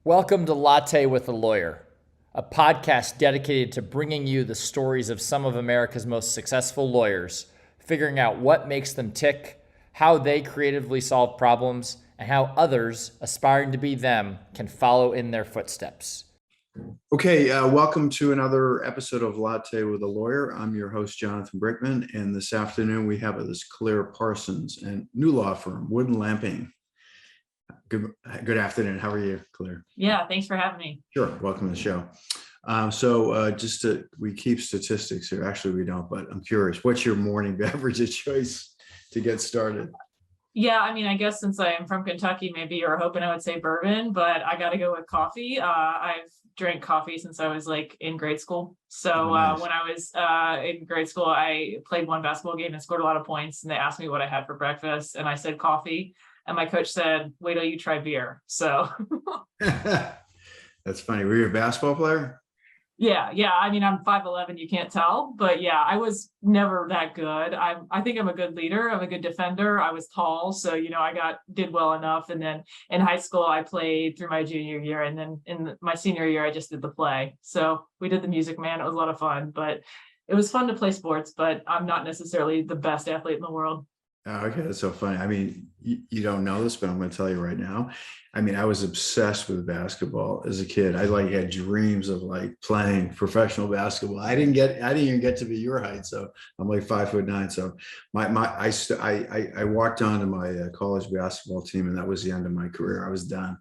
Welcome to Latte with a Lawyer, a podcast dedicated to bringing you the stories of some of America's most successful lawyers, figuring out what makes them tick, how they creatively solve problems, and how others aspiring to be them can follow in their footsteps. Okay, welcome to another episode of Latte with a Lawyer. I'm your host, Jonathan Brickman, and this afternoon we have with us Claire Parsons and new law firm, Wood and Lamping. Good afternoon. How are you, Claire? Yeah, thanks for having me. Sure. Welcome to the show. We keep statistics here. Actually, we don't, but I'm curious. What's your morning beverage of choice to get started? Yeah, I guess since I am from Kentucky, maybe you're hoping I would say bourbon, but I got to go with coffee. I've drank coffee since I was in grade school. So Nice. when I was in grade school, I played one basketball game and scored a lot of points. And they asked me what I had for breakfast, and I said coffee. And my coach said, "Wait till you try beer." So That's funny. Were you a basketball player? yeah. I'm 5'11", you can't tell, but yeah, I was never that good. I think I'm a good leader. I'm a good defender. I was tall, so I did well enough. And then in high school, I played through my junior year, and then in my senior year, I just did the play. So we did the Music Man. It was a lot of fun, but it was fun to play sports. But I'm not necessarily the best athlete in the world. Oh, okay, that's so funny. You don't know this, but I'm going to tell you right now. I was obsessed with basketball as a kid. I had dreams of playing professional basketball. I didn't even get to be your height, so I'm 5'9". So I walked on to my college basketball team, and that was the end of my career. I was done.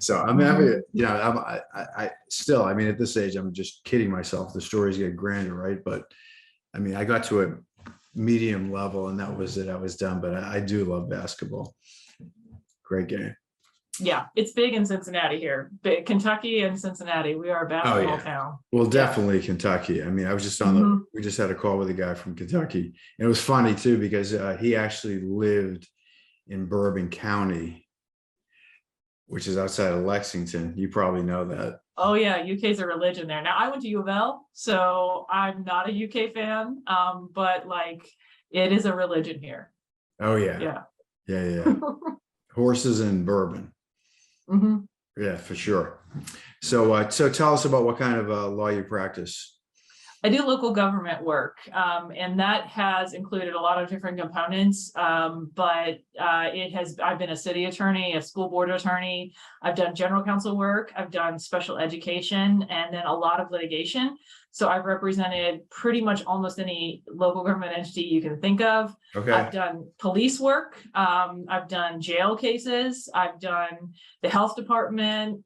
So I'm happy. I still. At this age, I'm just kidding myself. The stories get grander, right? But I got to a medium level, and that was it. I was done, but I do love basketball. Great game. Yeah, it's big in Cincinnati here. Kentucky and Cincinnati, we are a basketball town. Well, definitely Kentucky. I was just on we just had a call with a guy from Kentucky, and it was funny too, because he actually lived in Bourbon County, which is outside of Lexington. You probably know that. Oh yeah, UK's a religion there. Now I went to U of L, so I'm not a UK fan, but it is a religion here. Oh yeah. Horses and bourbon. Yeah, for sure. So tell us about what kind of law you practice. I do local government work, and that has included a lot of different components. But I've been a city attorney, a school board attorney. I've done general counsel work. I've done special education, and then a lot of litigation. So I've represented pretty much almost any local government entity you can think of. Okay. I've done police work. I've done jail cases. I've done the health department,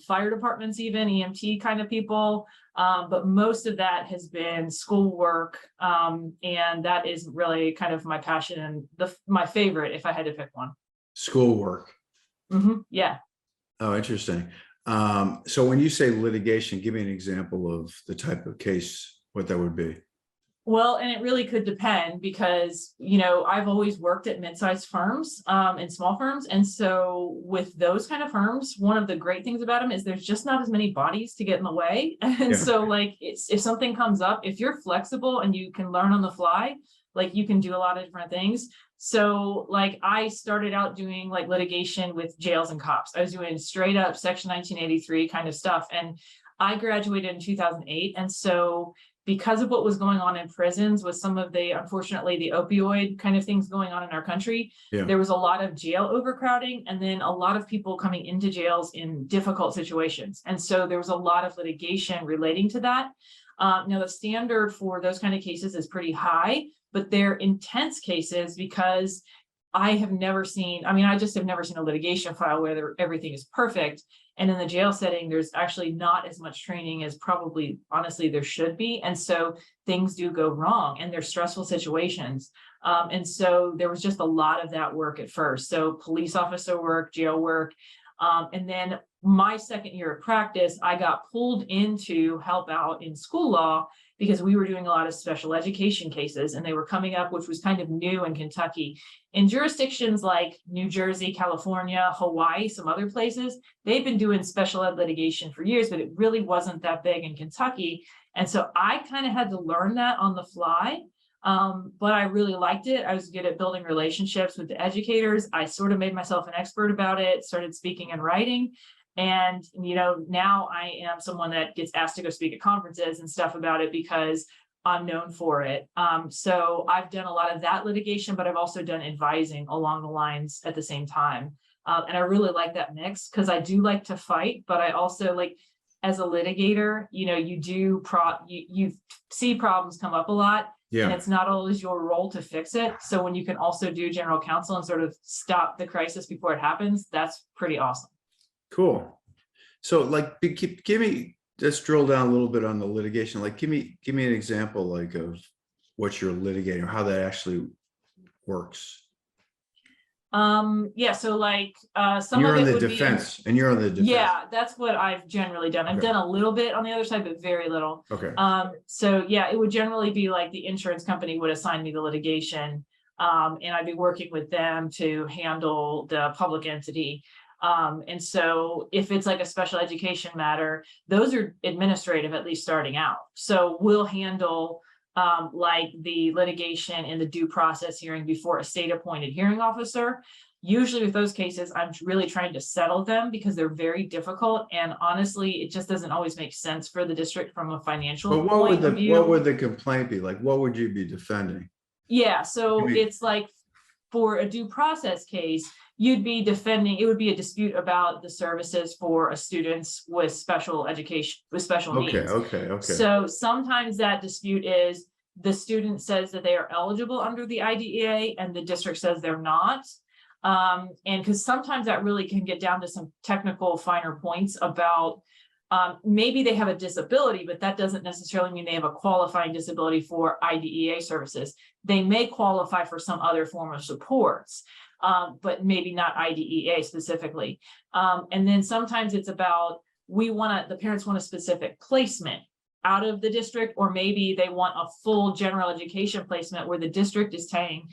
fire departments, even EMT kind of people. But most of that has been school work. And that is really kind of my passion and my favorite, if I had to pick one. School work. Yeah. Oh, interesting. So when you say litigation, give me an example of the type of case, what that would be. Well, and it really could depend because, I've always worked at mid-sized firms and small firms. And so with those kind of firms, one of the great things about them is there's just not as many bodies to get in the way. And so if something comes up, if you're flexible and you can learn on the fly, you can do a lot of different things. So I started out doing litigation with jails and cops. I was doing straight up Section 1983 kind of stuff. And I graduated in 2008. And so because of what was going on in prisons with some of unfortunately, the opioid kind of things going on in our country, there was a lot of jail overcrowding, and then a lot of people coming into jails in difficult situations. And so there was a lot of litigation relating to that. Now, the standard for those kind of cases is pretty high, but they're intense cases because I just have never seen a litigation file where everything is perfect. And in the jail setting, there's actually not as much training as probably, honestly, there should be. And so things do go wrong, and they're stressful situations. And so there was just a lot of that work at first. So police officer work, jail work. And then my second year of practice, I got pulled in to help out in school law because we were doing a lot of special education cases, and they were coming up, which was kind of new in Kentucky. In jurisdictions like New Jersey, California, Hawaii, some other places, they've been doing special ed litigation for years, but it really wasn't that big in Kentucky. And so I kind of had to learn that on the fly. But I really liked it. I was good at building relationships with the educators. I sort of made myself an expert about it, started speaking and writing. And, now I am someone that gets asked to go speak at conferences and stuff about it because I'm known for it. So I've done a lot of that litigation, but I've also done advising along the lines at the same time. And I really like that mix because I do like to fight, but I also like, as a litigator, you see problems come up a lot. And Yeah. it's not always your role to fix it. So when you can also do general counsel and sort of stop the crisis before it happens, that's pretty awesome. Cool. So let's drill down a little bit on the litigation. Like, give me an example, like, of what you're litigating or how that actually works. Yeah, so like some You're of on it the would defense, and you're on the defense. Yeah, that's what I've generally done. I've Okay. done a little bit on the other side, but very little. Okay. So yeah, it would generally be like the insurance company would assign me the litigation, and I'd be working with them to handle the public entity. And so if it's like a special education matter, those are administrative, at least starting out. So we'll handle like the litigation and the due process hearing before a state appointed hearing officer. Usually with those cases, I'm really trying to settle them because they're very difficult. And honestly, it just doesn't always make sense for the district from a financial But point of view. what would the complaint be? Like, what would you be defending? Yeah, so Maybe- it's like for a due process case, you'd be defending, it would be a dispute about the services for a students with special education, with special needs. Okay. So sometimes that dispute is the student says that they are eligible under the IDEA and the district says they're not. And because sometimes that really can get down to some technical finer points about maybe they have a disability, but that doesn't necessarily mean they have a qualifying disability for IDEA services. They may qualify for some other form of supports, but maybe not IDEA specifically. And then sometimes it's about, the parents want a specific placement out of the district, or maybe they want a full general education placement where the district is saying,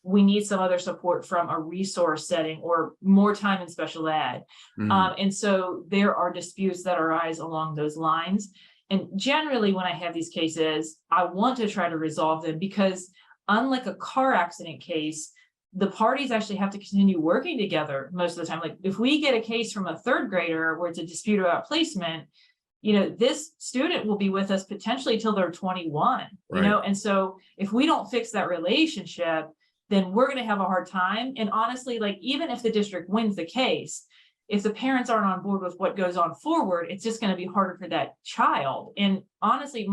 we need some other support from a resource setting or more time in special ed. And so there are disputes that arise along those lines. And generally, when I have these cases, I want to try to resolve them because unlike a car accident case, the parties actually have to continue working together most of the time. Like if we get a case from a third grader where it's a dispute about placement, this student will be with us potentially till they're 21, Right. And so if we don't fix that relationship, then we're going to have a hard time. And honestly, like even if the district wins the case, if the parents aren't on board with what goes on forward, it's just going to be harder for that child. And honestly,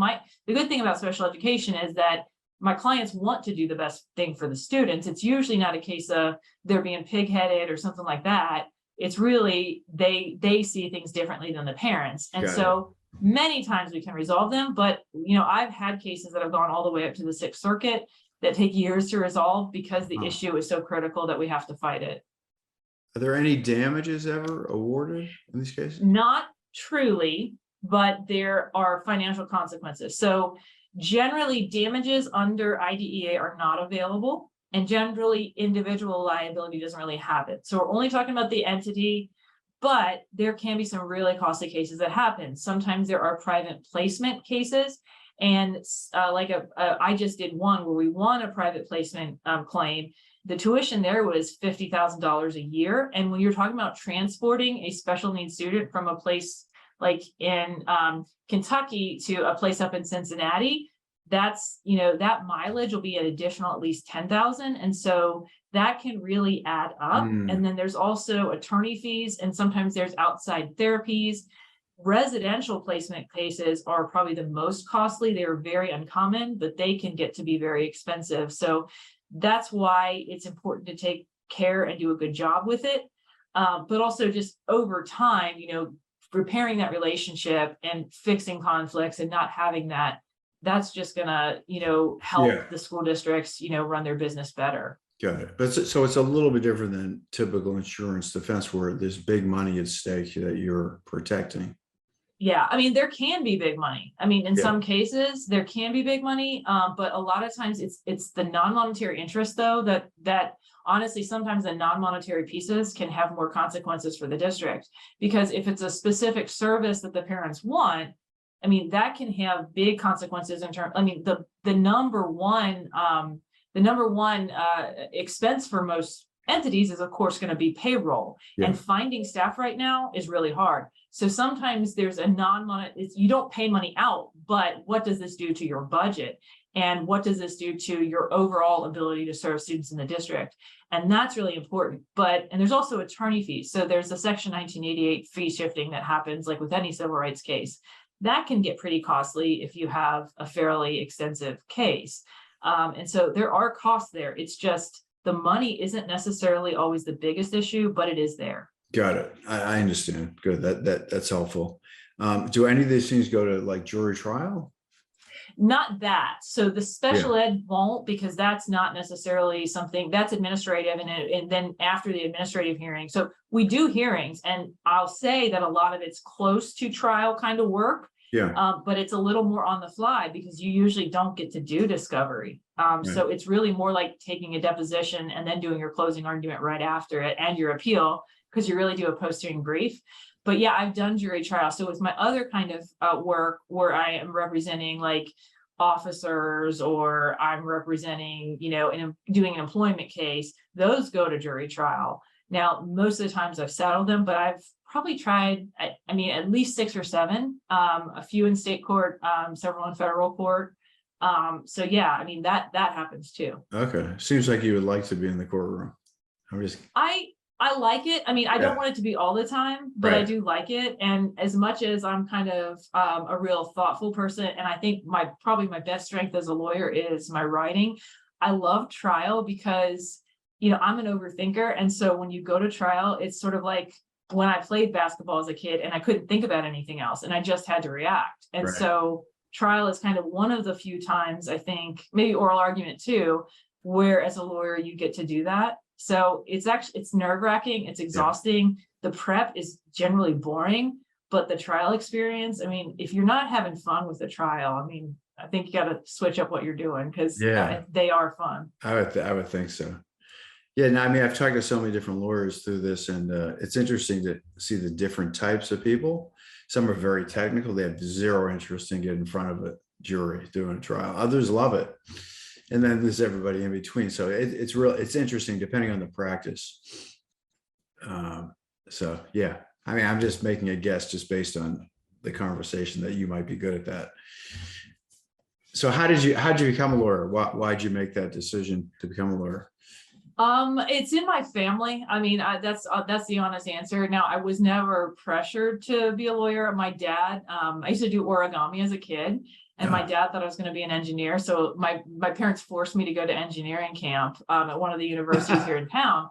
the good thing about special education is that my clients want to do the best thing for the students. It's usually not a case of they're being pig-headed or something like that. It's really they see things differently than the parents. And so many times we can resolve them. But, I've had cases that have gone all the way up to the Sixth Circuit that take years to resolve because the issue is so critical that we have to fight it. Are there any damages ever awarded in these cases? Not truly, but there are financial consequences. So generally damages under IDEA are not available, and generally individual liability doesn't really have it. So we're only talking about the entity, but there can be some really costly cases that happen. Sometimes there are private placement cases. And I just did one where we won a private placement claim. The tuition there was $50,000 a year. And when you're talking about transporting a special needs student from a place like in Kentucky to a place up in Cincinnati, that's, that mileage will be an additional at least $10,000. And so that can really add up. And then there's also attorney fees, and sometimes there's outside therapies. Residential placement cases are probably the most costly. They are very uncommon, but they can get to be very expensive. So that's why it's important to take care and do a good job with it. But also just over time, repairing that relationship and fixing conflicts and not having that's just gonna, help the school districts, run their business better. Got it. But so it's a little bit different than typical insurance defense where there's big money at stake that you're protecting. Yeah, I mean, there can be big money. I mean, in some cases, there can be big money, but a lot of times it's the non-monetary interest, though, that honestly, sometimes the non-monetary pieces can have more consequences for the district. Because if it's a specific service that the parents want, I mean, that can have big consequences in terms, I mean, the number one expense for most entities is of course going to be payroll, Yeah. and finding staff right now is really hard. So sometimes there's a you don't pay money out, but what does this do to your budget? And what does this do to your overall ability to serve students in the district? And that's really important. And there's also attorney fees. So there's a Section 1988 fee shifting that happens like with any civil rights case. That can get pretty costly if you have a fairly extensive case. And so there are costs there. It's just the money isn't necessarily always the biggest issue, but it is there. Got it. I understand. Good. That's helpful. Do any of these things go to like jury trial? Not that. So the special ed won't, because that's not necessarily something that's administrative. And then after the administrative hearing, so we do hearings, and I'll say that a lot of it's close to trial kind of work. Yeah. But it's a little more on the fly because you usually don't get to do discovery. So it's really more like taking a deposition and then doing your closing argument right after it and your appeal, because you really do a post-hearing brief. But yeah, I've done jury trial. So with my other kind of work where I am representing like officers, or I'm representing, doing an employment case, those go to jury trial. Now, most of the times I've settled them, but I've probably tried, I mean, at least 6 or 7, a few in state court, several in federal court. So yeah, I mean, that happens too. Okay. Seems like you would like to be in the courtroom. I like it. I mean, I don't want it to be all the time, but I Right. do like it. And as much as I'm kind of a real thoughtful person, and I think probably my best strength as a lawyer is my writing, I love trial because, I'm an overthinker. And so when you go to trial, it's sort of like when I played basketball as a kid and I couldn't think about anything else and I just had to react. And Right. so trial is kind of one of the few times, I think, maybe oral argument too, where as a lawyer you get to do that. So it's nerve-wracking, it's exhausting. The prep is generally boring, but the trial experience, I mean, if you're not having fun with the trial, I mean, I think you got to switch up what you're doing, because they are fun. I would think so. Yeah, no, I mean, I've talked to so many different lawyers through this, and it's interesting to see the different types of people. Some are very technical. They have zero interest in getting in front of a jury doing a trial. Others love it. And then there's everybody in between. So it's interesting depending on the practice. So yeah, I mean, I'm just making a guess just based on the conversation that you might be good at that. So how'd you become a lawyer? Why'd you make that decision to become a lawyer? It's in my family. I mean, that's the honest answer. Now, I was never pressured to be a lawyer. My dad, I used to do origami as a kid, and my dad thought I was going to be an engineer. So my parents forced me to go to engineering camp at one of the universities here in town,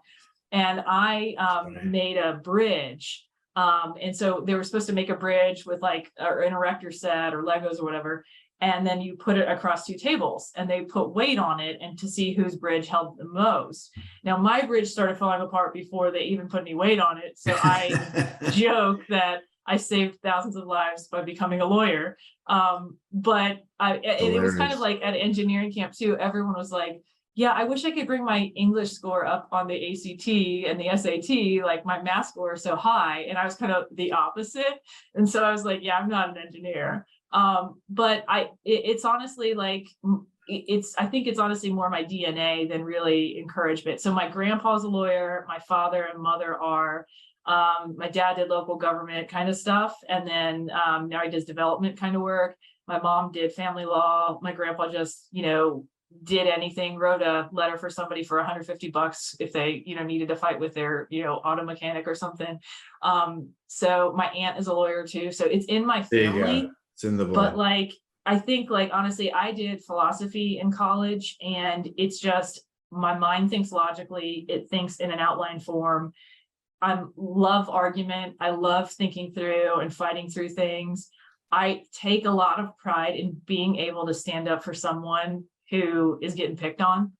and I made a bridge. And so they were supposed to make a bridge with like an erector set or Legos or whatever. And then you put it across 2 tables and they put weight on it and to see whose bridge held the most. Now my bridge started falling apart before they even put any weight on it. So I joke that I saved thousands of lives by becoming a lawyer. But it was kind of like at engineering camp too. Everyone was like, yeah, I wish I could bring my English score up on the ACT and the SAT. Like my math score is so high. And I was kind of the opposite. And so I was like, yeah, I'm not an engineer. But it's honestly like, I think it's honestly more my DNA than really encouragement. So my grandpa's a lawyer, my father and mother are, my dad did local government kind of stuff. And then, now he does development kind of work. My mom did family law. My grandpa just, did anything, wrote a letter for somebody for $150 if they, needed to fight with their, auto mechanic or something. So my aunt is a lawyer too. So it's in my family. It's in the blood. But like, I think like, honestly, I did philosophy in college and it's just, my mind thinks logically, it thinks in an outline form. I love argument. I love thinking through and fighting through things. I take a lot of pride in being able to stand up for someone who is getting picked on.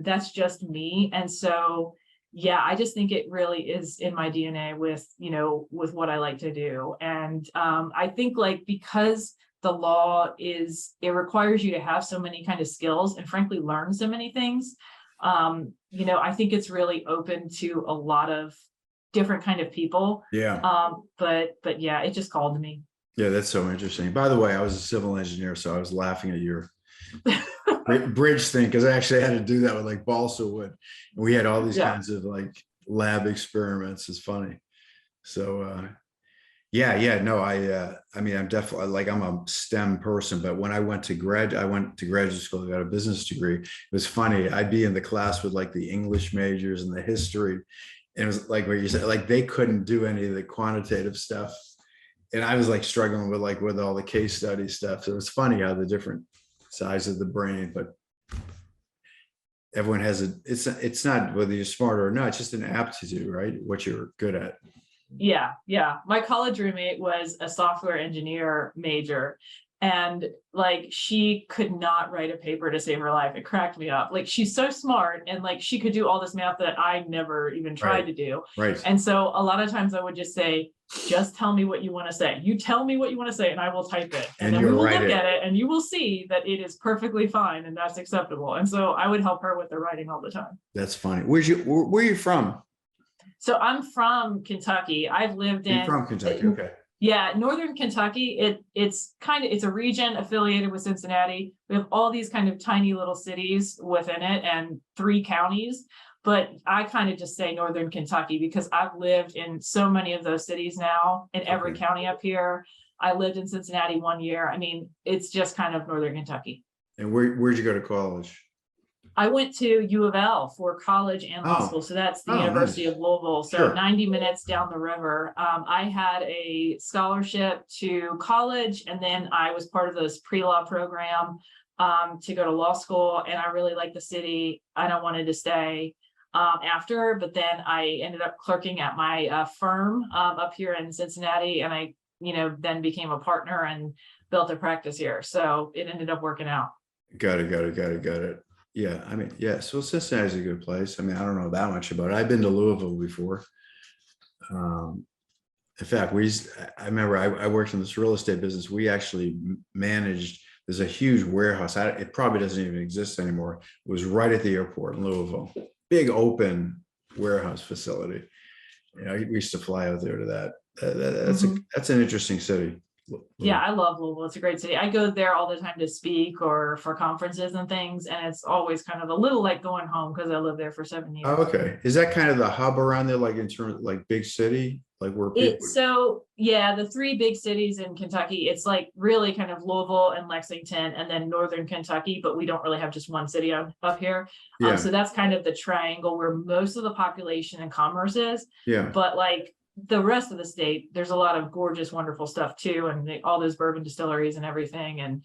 That's just me. And so, yeah, I just think it really is in my DNA with what I like to do. And I think like, because the law it requires you to have so many kind of skills and frankly, learn so many things. I think it's really open to a lot of different kind of people. Yeah. But yeah, it just called to me. Yeah, that's so interesting. By the way, I was a civil engineer, so I was laughing at your bridge thing because I actually had to do that with like balsa wood. We had all these Yeah. kinds of like lab experiments. It's funny. So yeah, no, I mean, I'm definitely like I'm a STEM person, but when I went to graduate school, I got a business degree. It was funny. I'd be in the class with like the English majors and the history, and it was like what you said, like they couldn't do any of the quantitative stuff, and I was like struggling with all the case study stuff. So it was funny how the different size of the brain, but everyone has it's not whether you're smarter or not, it's just an aptitude, right? What you're good at. Yeah, yeah. My college roommate was a software engineer major, and like she could not write a paper to save her life. It cracked me up. Like she's so smart and like she could do all this math that I never even tried Right. to do. Right. And so a lot of times I would just say, just tell me what you want to say. You tell me what you want to say and I will type it. And then we you'll will write look it. at it and you will see that it is perfectly fine and that's acceptable. And so I would help her with the writing all the time. That's funny. Where are you from? So I'm from Kentucky. I've lived You're in from Kentucky. Okay. yeah, Northern Kentucky. It's a region affiliated with Cincinnati. We have all these kind of tiny little cities within it and 3 counties. But I kind of just say Northern Kentucky because I've lived in so many of those cities now in every Okay. county up here. I lived in Cincinnati 1 year. I mean, it's just kind of Northern Kentucky. And where'd you go to college? I went to U of L for college and law Oh, school. So that's the oh, University nice. of Louisville. So Sure. 90 minutes down the river. I had a scholarship to college, and then I was part of this pre-law program to go to law school. And I really liked the city. And I wanted to stay after, but then I ended up clerking at my firm up here in Cincinnati. And I, then became a partner and built a practice here. So it ended up working out. Got it. Yeah, I mean, yeah. So Cincinnati's a good place. I mean, I don't know that much about it. I've been to Louisville before. In fact, I remember I worked in this real estate business. We actually managed. There's a huge warehouse. It probably doesn't even exist anymore. It was right at the airport in Louisville. Big open warehouse facility. We used to fly out there to that. That's an interesting city. Yeah, I love Louisville. It's a great city. I go there all the time to speak or for conferences and things, and it's always kind of a little like going home because I lived there for 7 years. Oh, okay. Is that kind of the hub around there, like in terms of like big city, like where people? So yeah, the 3 big cities in Kentucky, it's like really kind of Louisville and Lexington and then Northern Kentucky, but we don't really have just one city up here. Yeah. So that's kind of the triangle where most of the population and commerce is. Yeah. But like the rest of the state, there's a lot of gorgeous, wonderful stuff too, and all those bourbon distilleries and everything. And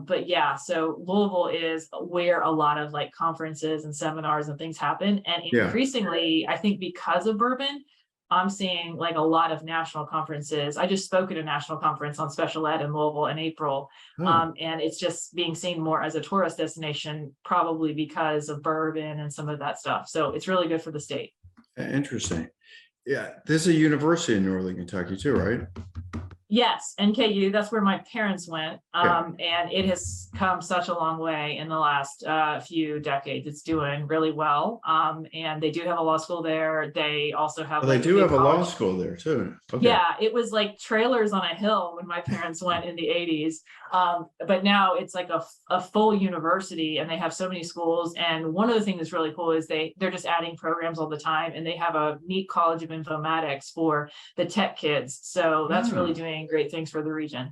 but yeah, so Louisville is where a lot of like conferences and seminars and things happen. And increasingly, I think because of bourbon, I'm seeing like a lot of national conferences. I just spoke at a national conference on special ed in Louisville in April. And it's just being seen more as a tourist destination, probably because of bourbon and some of that stuff. So it's really good for the state. Interesting. Yeah, there's a university in Northern Kentucky too, right? Yes, NKU, that's where my parents went. And it has come such a long way in the last few decades. It's doing really well. And they do have a law school there. They also have They do have a law school there too. Okay. Yeah, it was like trailers on a hill when my parents went in the 80s. But now it's like a full university and they have so many schools. And one of the things that's really cool is they're just adding programs all the time. And they have a neat college of informatics for the tech kids. So that's really doing great things for the region.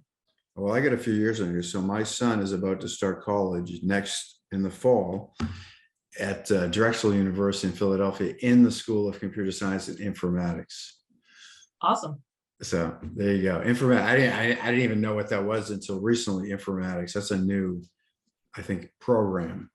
Well, I got a few years on here. So my son is about to start college next in the fall at Drexel University in Philadelphia in the School of Computer Science and Informatics. Awesome. So there you go. I didn't even know what that was until recently. Informatics. That's a new, I think, program.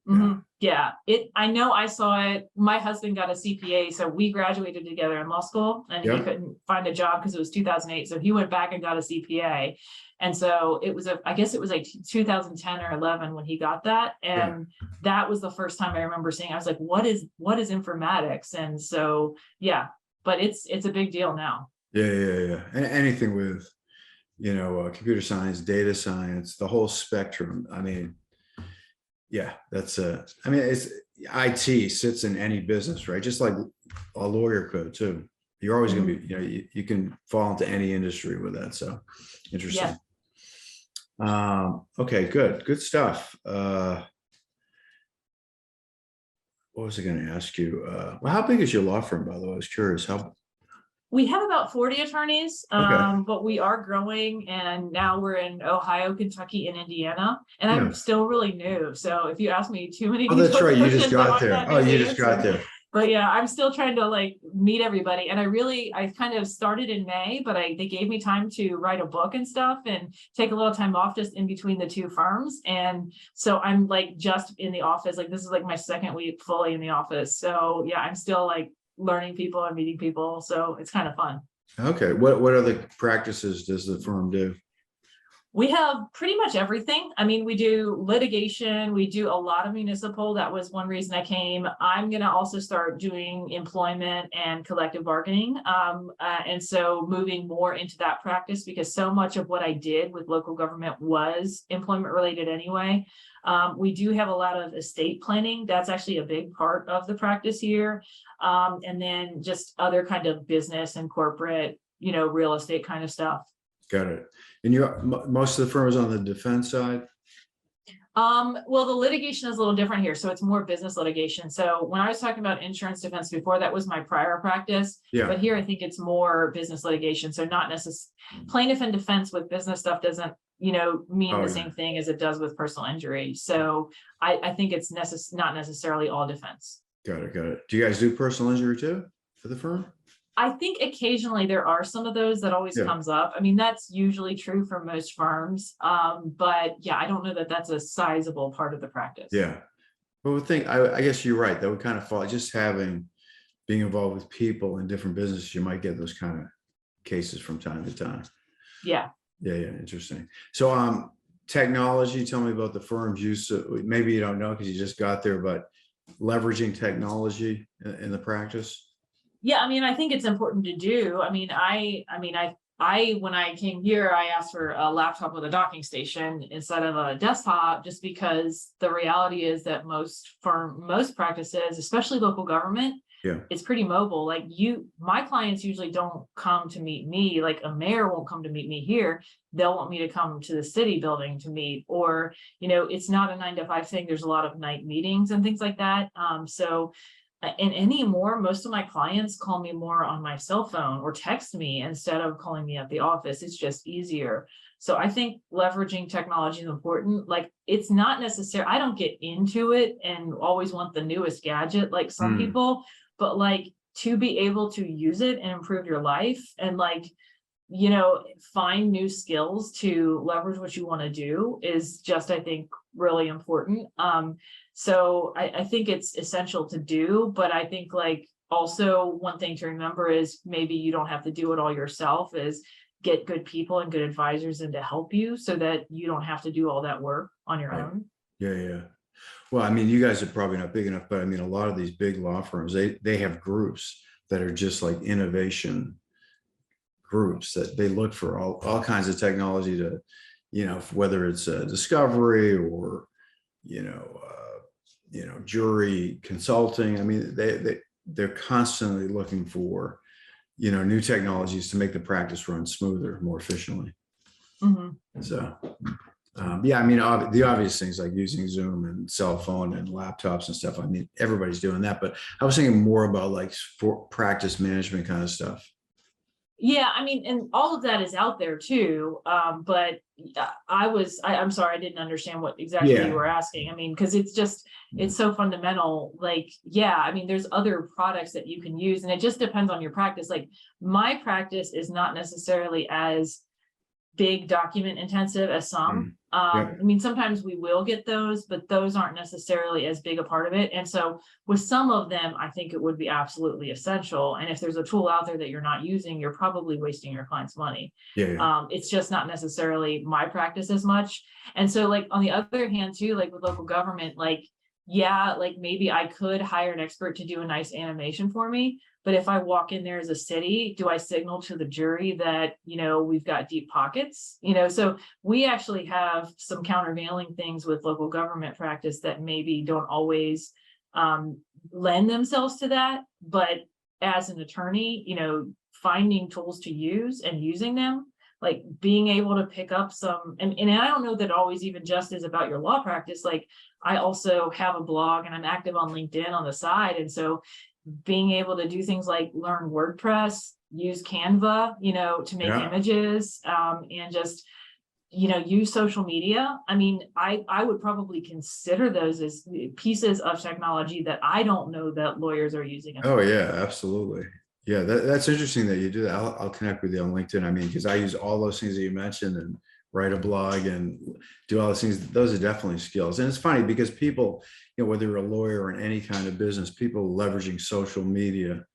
Mm-hmm. Yeah, I know I saw it. My husband got a CPA, so we graduated together in law school, and he couldn't find a job because it was 2008. So he went back and got a CPA, and so I guess it was like 2010 or 11 when he got that, and that was the first time I remember seeing. I was like, "What is informatics?" And so but it's a big deal now. Yeah. Anything with computer science, data science, the whole spectrum. I mean. Yeah, it's IT sits in any business, right? Just like a lawyer could too. You're always going to be, you can fall into any industry with that. So interesting. Okay, good stuff. What was I going to ask you? Well, how big is your law firm, by the way? I was curious. How? We have about 40 attorneys, Okay. but we are growing, and now we're in Ohio, Kentucky, and Indiana. And Yeah. I'm still really new. So if you ask me too many Oh, that's detailed right. You just questions, I got might there. not Oh, know the you just got answer. there. But yeah, I'm still trying to like meet everybody. And I kind of started in May, but they gave me time to write a book and stuff and take a little time off just in between the two firms. And so I'm like just in the office. Like this is like my second week fully in the office. So yeah, I'm still like learning people and meeting people. So it's kind of fun. Okay. What other practices does the firm do? We have pretty much everything. I mean, we do litigation, we do a lot of municipal. That was one reason I came. I'm going to also start doing employment and collective bargaining. And so moving more into that practice, because so much of what I did with local government was employment related anyway. We do have a lot of estate planning. That's actually a big part of the practice here. And then just other kind of business and corporate, real estate kind of stuff. Got it. And most of the firm is on the defense side? Well, the litigation is a little different here. So it's more business litigation. So when I was talking about insurance defense before, that was my prior practice. Yeah. But here I think it's more business litigation. So not necessarily plaintiff and defense with business stuff doesn't, mean the same thing as it does with personal injury. So I think it's not necessarily all defense. Got it. Do you guys do personal injury too for the firm? I think occasionally there are some of those that always comes up. I mean, that's usually true for most firms. But yeah, I don't know that that's a sizable part of the practice. Yeah. But I guess you're right. That would kind of fall just being involved with people in different businesses. You might get those kind of cases from time to time. Yeah. Yeah. Interesting. So, technology, tell me about the firm's use. Maybe you don't know because you just got there, but leveraging technology in the practice. Yeah, I mean, I think it's important to do. I mean, when I came here, I asked for a laptop with a docking station instead of a desktop, just because the reality is that most practices, especially local government, it's pretty mobile. Like my clients usually don't come to meet me. Like a mayor won't come to meet me here. They'll want me to come to the city building to meet, or, it's not a 9 to 5 thing. There's a lot of night meetings and things like that. And anymore, most of my clients call me more on my cell phone or text me instead of calling me at the office. It's just easier. So I think leveraging technology is important. Like it's not necessary. I don't get into it and always want the newest gadget like some people, but like to be able to use it and improve your life and like, find new skills to leverage what you want to do is just, I think, really important. So I think it's essential to do, but I think like also one thing to remember is maybe you don't have to do it all yourself, is get good people and good advisors in to help you so that you don't have to do all that work on your own. Yeah. Well, I mean, you guys are probably not big enough, but I mean, a lot of these big law firms, they have groups that are just like innovation groups that they look for all kinds of technology to, whether it's discovery or, jury consulting. I mean, they're constantly looking for, new technologies to make the practice run smoother, more efficiently. So, I mean, the obvious things like using Zoom and cell phone and laptops and stuff. I mean, everybody's doing that, but I was thinking more about like for practice management kind of stuff. Yeah, I mean, and all of that is out there too. But I'm sorry, I didn't understand what exactly you were asking. I mean, because it's so fundamental. Like, I mean, there's other products that you can use, and it just depends on your practice. Like my practice is not necessarily as big document intensive as some. I mean, sometimes we will get those, but those aren't necessarily as big a part of it. And so with some of them, I think it would be absolutely essential. And if there's a tool out there that you're not using, you're probably wasting your client's money. It's just not necessarily my practice as much. And so like on the other hand too, like with local government, like maybe I could hire an expert to do a nice animation for me. But if I walk in there as a city, do I signal to the jury that, we've got deep pockets? So we actually have some countervailing things with local government practice that maybe don't always lend themselves to that. But as an attorney, finding tools to use and using them, like being able to pick up some, and I don't know that always even just is about your law practice. Like I also have a blog and I'm active on LinkedIn on the side. And so being able to do things like learn WordPress, use Canva, to make images, and just, use social media. I mean, I would probably consider those as pieces of technology that I don't know that lawyers are using. Oh yeah, absolutely. Yeah, that's interesting that you do that. I'll connect with you on LinkedIn. I mean, because I use all those things that you mentioned and write a blog and do all those things. Those are definitely skills. And it's funny because people, whether you're a lawyer or in any kind of business, people leveraging social media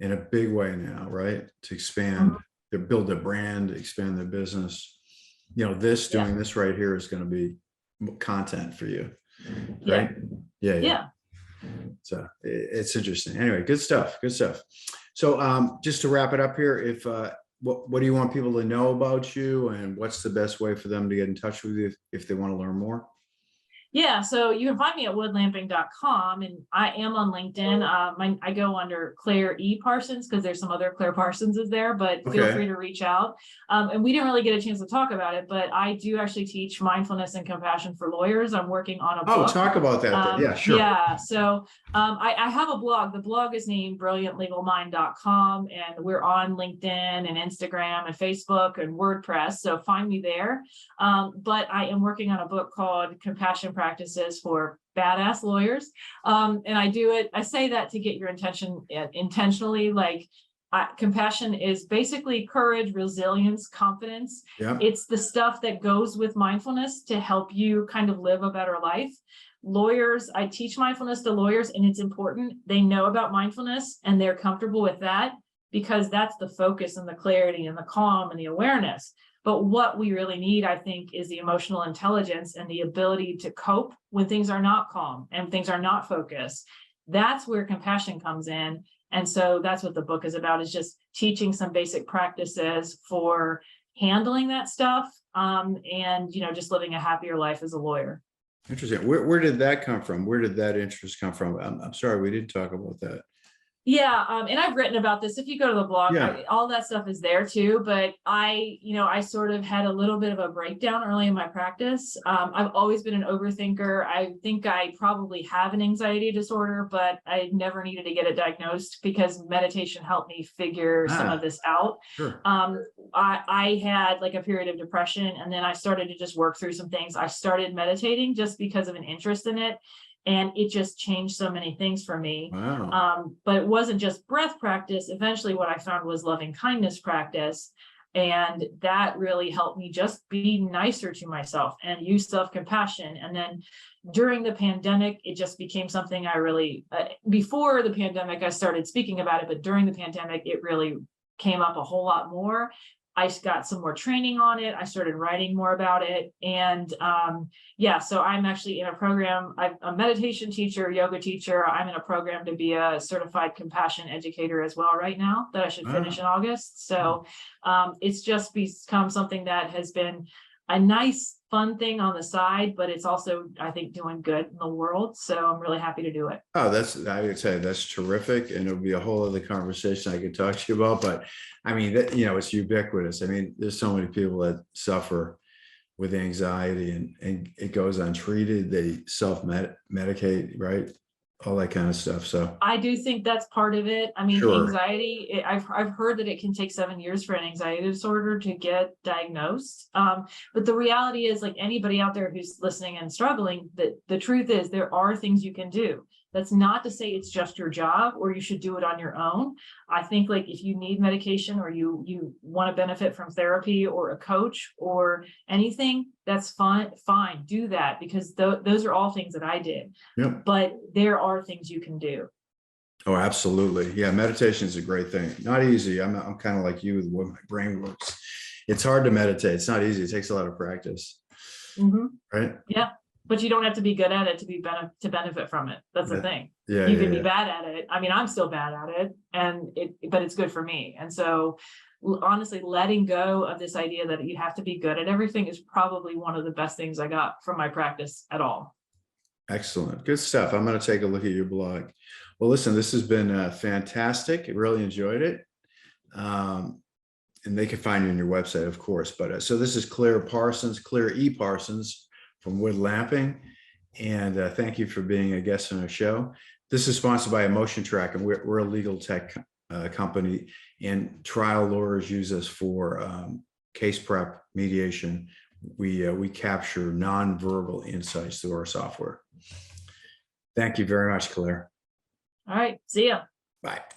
in a big way now, right? To expand, to build their brand, expand their business. Doing this right here is going to be content for you, right? Yeah. So it's interesting. Anyway, good stuff. So just to wrap it up here, if what do you want people to know about you, and what's the best way for them to get in touch with you if they want to learn more? Yeah, so you can find me at woodlamping.com, and I am on LinkedIn. I go under Claire E. Parsons because there's some other Claire Parsonses there, but feel free to reach out. And we didn't really get a chance to talk about it, but I do actually teach mindfulness and compassion for lawyers. I'm working on a book. Oh, talk about that then. Yeah, sure. Yeah, so I have a blog. The blog is named brilliantlegalmind.com, and we're on LinkedIn and Instagram and Facebook and WordPress, so find me there. But I am working on a book called Compassion Practices for Badass Lawyers. And I say that to get your attention intentionally, like compassion is basically courage, resilience, confidence. Yeah. It's the stuff that goes with mindfulness to help you kind of live a better life. Lawyers, I teach mindfulness to lawyers, and it's important they know about mindfulness and they're comfortable with that, because that's the focus and the clarity and the calm and the awareness. But what we really need, I think, is the emotional intelligence and the ability to cope when things are not calm and things are not focused. That's where compassion comes in. And so that's what the book is about, is just teaching some basic practices for handling that stuff, and, just living a happier life as a lawyer. Interesting. Where did that come from? Where did that interest come from? I'm sorry, we didn't talk about that. Yeah, and I've written about this. If you go to the blog, all that stuff is there too. But I sort of had a little bit of a breakdown early in my practice. I've always been an overthinker. I think I probably have an anxiety disorder, but I never needed to get it diagnosed because meditation helped me figure some of this out. Sure. I had like a period of depression, and then I started to just work through some things. I started meditating just because of an interest in it. And it just changed so many things for me. Wow. But it wasn't just breath practice. Eventually, what I found was loving kindness practice. And that really helped me just be nicer to myself and use self-compassion. And then during the pandemic, it just became something I really, before the pandemic, I started speaking about it. But during the pandemic, it really came up a whole lot more. I got some more training on it. I started writing more about it. And so I'm actually in a program. I'm a meditation teacher, yoga teacher. I'm in a program to be a certified compassion educator as well right now that I should finish in August. So it's just become something that has been a nice, fun thing on the side, but it's also, I think, doing good in the world. So I'm really happy to do it. Oh, I would say that's terrific. And it would be a whole other conversation I could talk to you about, but I mean, it's ubiquitous. I mean, there's so many people that suffer with anxiety and it goes untreated. They self-medicate, right? All that kind of stuff. So I do think that's part of it. I mean, Sure. anxiety, I've heard that it can take 7 years for an anxiety disorder to get diagnosed. But the reality is, like anybody out there who's listening and struggling, that the truth is there are things you can do. That's not to say it's just your job or you should do it on your own. I think like if you need medication or you want to benefit from therapy or a coach or anything, that's fine, do that, because those are all things that I did. Yep. But there are things you can do. Oh, absolutely. Yeah. Meditation is a great thing. Not easy. I'm kind of like you with what my brain works. It's hard to meditate. It's not easy. It takes a lot of practice. Right. Yeah. But you don't have to be good at it to benefit from it. That's the thing. Yeah. You can be bad at it. I mean, I'm still bad at it, but it's good for me. And so honestly, letting go of this idea that you have to be good at everything is probably one of the best things I got from my practice at all. Excellent. Good stuff. I'm going to take a look at your blog. Well, listen, this has been fantastic. I really enjoyed it. And they can find you on your website, of course. But so this is Claire Parsons, Claire E. Parsons from Wood Lamping. And thank you for being a guest on our show. This is sponsored by EmotionTrac, and we're a legal tech company, and trial lawyers use us for case prep, mediation. We capture nonverbal insights through our software. Thank you very much, Claire. All right, see ya. Bye.